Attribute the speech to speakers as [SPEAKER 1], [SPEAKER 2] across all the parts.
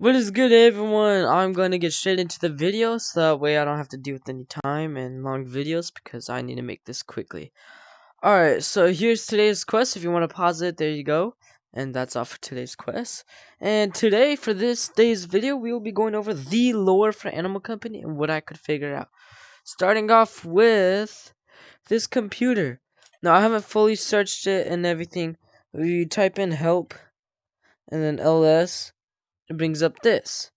[SPEAKER 1] What is good, everyone? I'm going to get straight into the video so that way I don't have to deal with any time and long videos because I need to make this quickly. Alright, so here's today's quest. If you want to pause it, there you go. And that's all for today's quest. And today, for this day's video, we will be going over the lore for Animal Company and what I could figure out. Starting off with this computer. Now, I haven't fully searched it and everything. You type in help and then ls. It brings up this.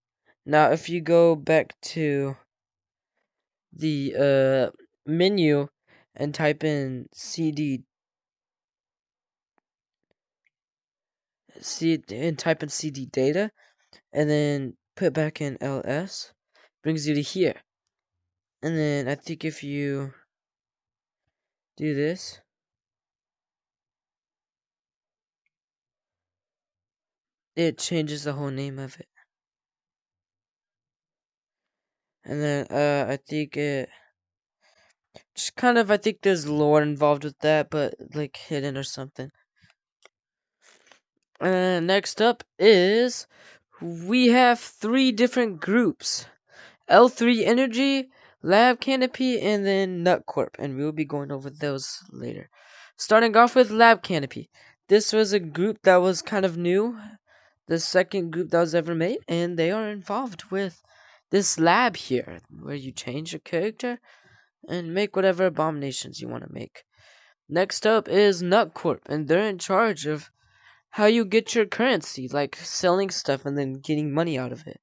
[SPEAKER 1] Now, if you go back to the menu and type in CD data and then put back in ls, brings you to here. And then I think if you do this, it changes the whole name of it. And then I think it just kind of, I think there's lore involved with that, but like hidden or something. And next up is we have 3 different groups: L3 Energy, Lab Canopy, and then Nut Corp, and we'll be going over those later. Starting off with Lab Canopy. This was a group that was kind of new, the second group that was ever made, and they are involved with this lab here, where you change your character and make whatever abominations you want to make. Next up is Nut Corp, and they're in charge of how you get your currency, like selling stuff and then getting money out of it.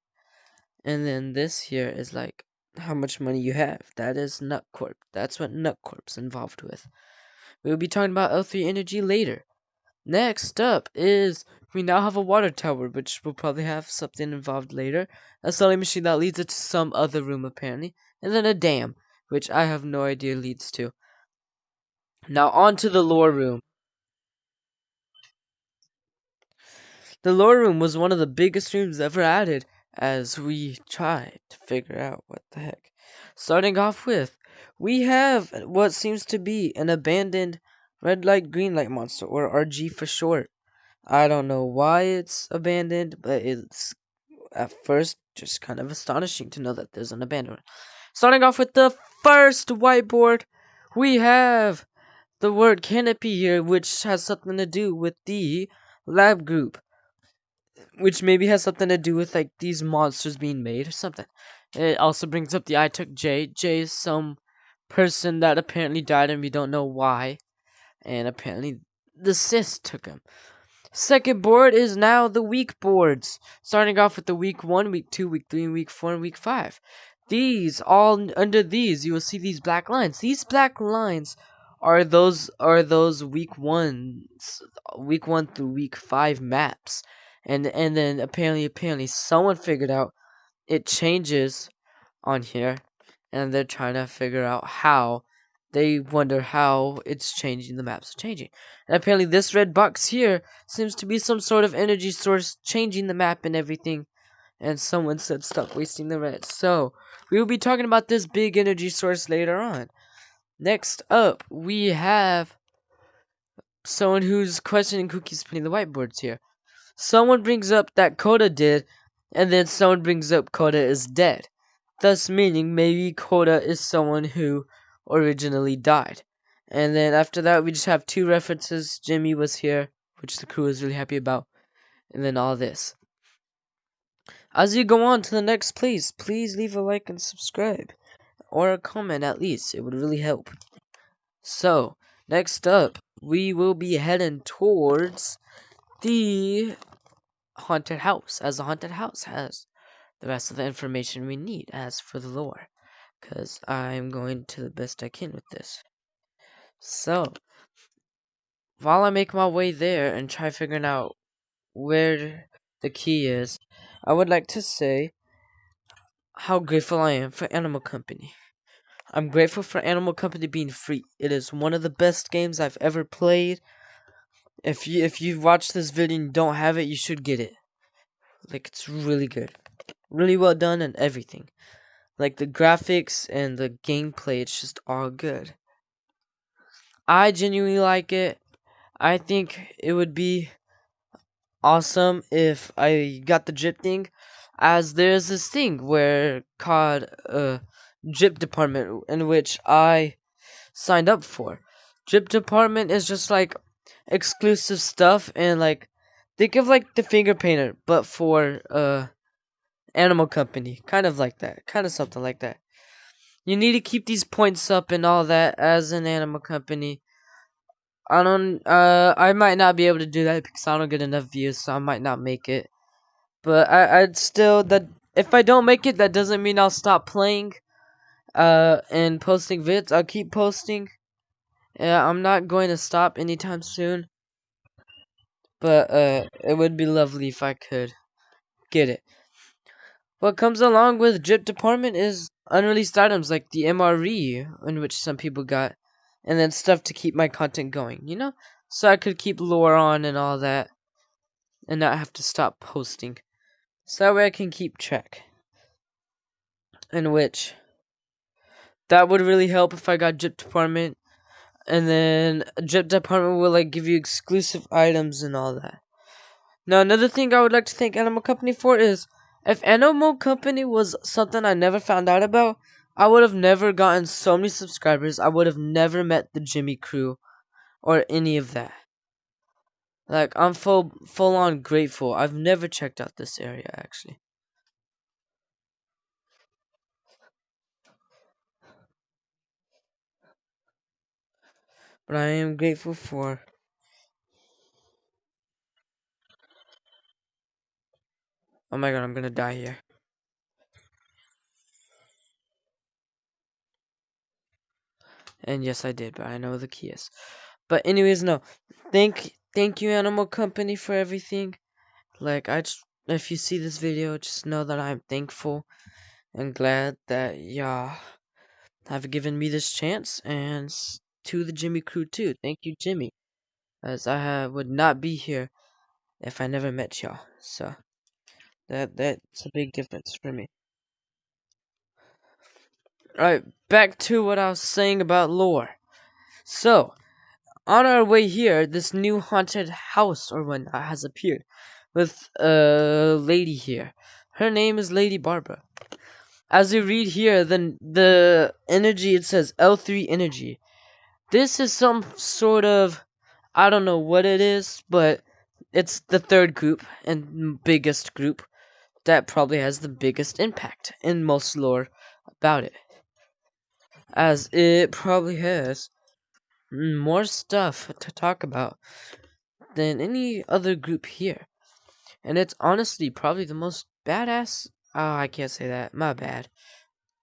[SPEAKER 1] And then this here is like how much money you have. That is Nut Corp. That's what Nut Corp's involved with. We'll be talking about L3 Energy later. Next up is we now have a water tower, which will probably have something involved later. A selling machine that leads it to some other room apparently. And then a dam, which I have no idea leads to. Now on to the lore room. The lore room was one of the biggest rooms ever added, as we tried to figure out what the heck. Starting off with, we have what seems to be an abandoned red light green light monster, or RG for short. I don't know why it's abandoned, but it's at first just kind of astonishing to know that there's an abandoned one. Starting off with the first whiteboard, we have the word canopy here, which has something to do with the lab group, which maybe has something to do with like these monsters being made or something. It also brings up the I took J. J is some person that apparently died and we don't know why. And apparently the sis took him. Second board is now the week boards. Starting off with the week 1, week 2, week 3, week 4, and week 5. These, all under these, you will see these black lines. These black lines are those week 1 through week 5 maps. And then apparently someone figured out it changes on here, and they're trying to figure out how. They wonder how it's changing, the maps are changing. And apparently this red box here seems to be some sort of energy source changing the map and everything. And someone said stop wasting the red. So we will be talking about this big energy source later on. Next up, we have someone who's questioning Cookie's putting the whiteboards here. Someone brings up that Coda did, and then someone brings up Coda is dead. Thus meaning maybe Coda is someone who originally died. And then after that, we just have 2 references. Jimmy was here, which the crew is really happy about. And then all this. As you go on to the next, please leave a like and subscribe. Or a comment at least. It would really help. So, next up, we will be heading towards the haunted house, as the haunted house has the rest of the information we need as for the lore, because I'm going to the best I can with this. So while I make my way there and try figuring out where the key is, I would like to say how grateful I am for Animal Company. I'm grateful for Animal Company being free. It is one of the best games I've ever played. If you've watched this video and don't have it, you should get it. Like, it's really good. Really well done and everything. Like, the graphics and the gameplay, it's just all good. I genuinely like it. I think it would be awesome if I got the drip thing. as there's this thing where called Drip Department, in which I signed up for. Drip Department is just like exclusive stuff, and like think of like the finger painter, but for Animal Company, kind of like that, kind of something like that. You need to keep these points up and all that as an Animal Company. I might not be able to do that because I don't get enough views, so I might not make it. But I'd still, that if I don't make it, that doesn't mean I'll stop playing and posting vids. I'll keep posting. Yeah, I'm not going to stop anytime soon. But it would be lovely if I could get it. What comes along with Drip Department is unreleased items like the MRE, in which some people got, and then stuff to keep my content going, you know? So I could keep lore on and all that, and not have to stop posting. So that way I can keep track. In which, that would really help if I got Drip Department, and then Drip Department will like give you exclusive items and all that. Now, another thing I would like to thank Animal Company for is, if Animal Company was something I never found out about, I would have never gotten so many subscribers. I would have never met the Jimmy crew or any of that. Like, I'm full on grateful. I've never checked out this area, actually. But I am grateful for... Oh my god, I'm gonna die here. And yes, I did, but I know the key is. But anyways, no. Thank you, Animal Company, for everything. Like, if you see this video, just know that I'm thankful and glad that y'all have given me this chance, and to the Jimmy crew too. Thank you, Jimmy, as would not be here if I never met y'all. So that's a big difference for me. Alright, back to what I was saying about lore. So, on our way here, this new haunted house or whatnot has appeared with a lady here. Her name is Lady Barbara. As you read here, the energy, it says L3 energy. This is some sort of, I don't know what it is, but it's the third group and biggest group that probably has the biggest impact in most lore about it. As it probably has more stuff to talk about than any other group here. And it's honestly probably the most badass. Oh, I can't say that. My bad.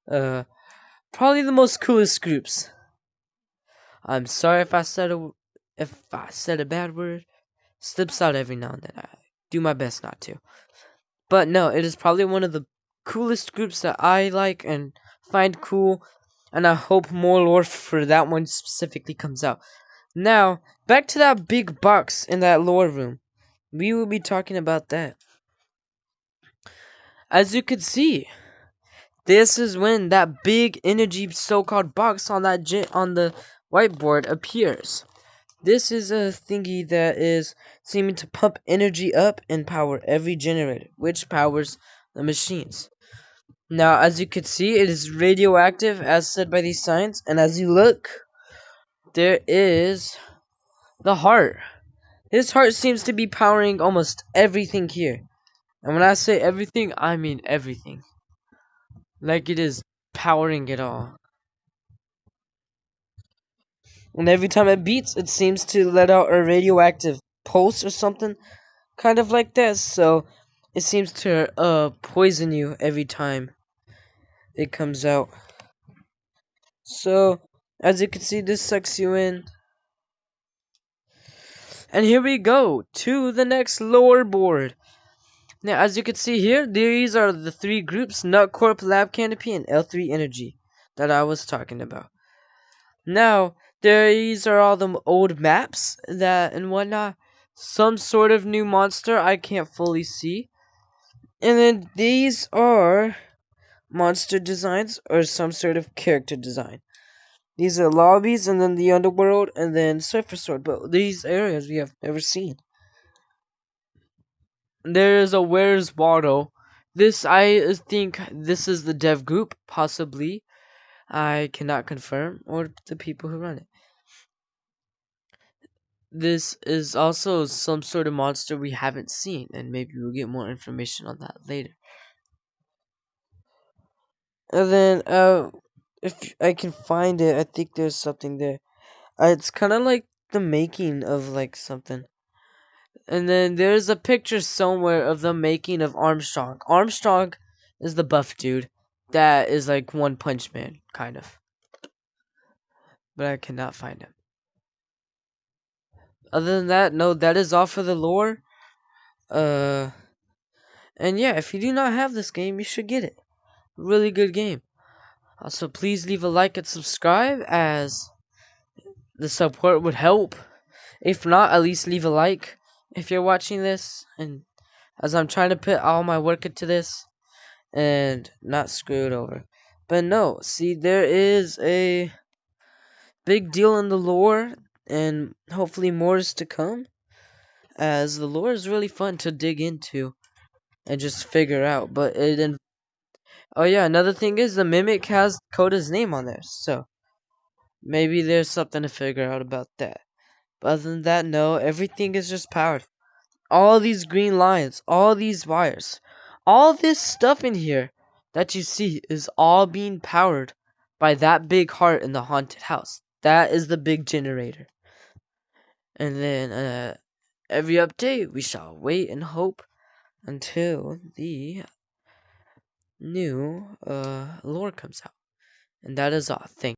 [SPEAKER 1] Probably the most coolest groups. I'm sorry if I said a bad word. Slips out every now and then. I do my best not to. But no, it is probably one of the coolest groups that I like and find cool, and I hope more lore for that one specifically comes out. Now, back to that big box in that lore room. We will be talking about that. As you can see, this is when that big energy so-called box on on the whiteboard appears. This is a thingy that is seeming to pump energy up and power every generator, which powers the machines. Now, as you can see, it is radioactive, as said by these signs, and as you look, there is the heart. This heart seems to be powering almost everything here. And when I say everything, I mean everything. Like it is powering it all. And every time it beats, it seems to let out a radioactive pulse or something. Kind of like this. So, it seems to poison you every time it comes out. So, as you can see, this sucks you in. And here we go to the next lore board. Now, as you can see here, these are the three groups, Nutcorp, Lab Canopy, and L3 Energy that I was talking about. Now, these are all the old maps that and whatnot. Some sort of new monster I can't fully see. And then these are monster designs or some sort of character design. These are lobbies and then the underworld and then Surfer Sword. But these areas we have never seen. There is a Where's Waldo This, I think this is the dev group, possibly. I cannot confirm, or the people who run it. This is also some sort of monster we haven't seen, and maybe we'll get more information on that later. And then, if I can find it, I think there's something there. It's kind of like the making of like something. And then there's a picture somewhere of the making of Armstrong. Armstrong is the buff dude that is like One Punch Man, kind of. But I cannot find him. Other than that, no, that is all for the lore. Uh, and yeah, if you do not have this game, you should get it. Really good game. Also, please leave a like and subscribe, as the support would help. If not, at least leave a like if you're watching this, and as I'm trying to put all my work into this and not screw it over. But no, see, there is a big deal in the lore, and hopefully more is to come, as the lore is really fun to dig into and just figure out. But oh yeah, another thing is the Mimic has Koda's name on there, so maybe there's something to figure out about that. But other than that, no, everything is just powered. All these green lines, all these wires, all this stuff in here that you see is all being powered by that big heart in the haunted house. That is the big generator. And then every update, we shall wait and hope until the new lore comes out. And that is all. Thank you.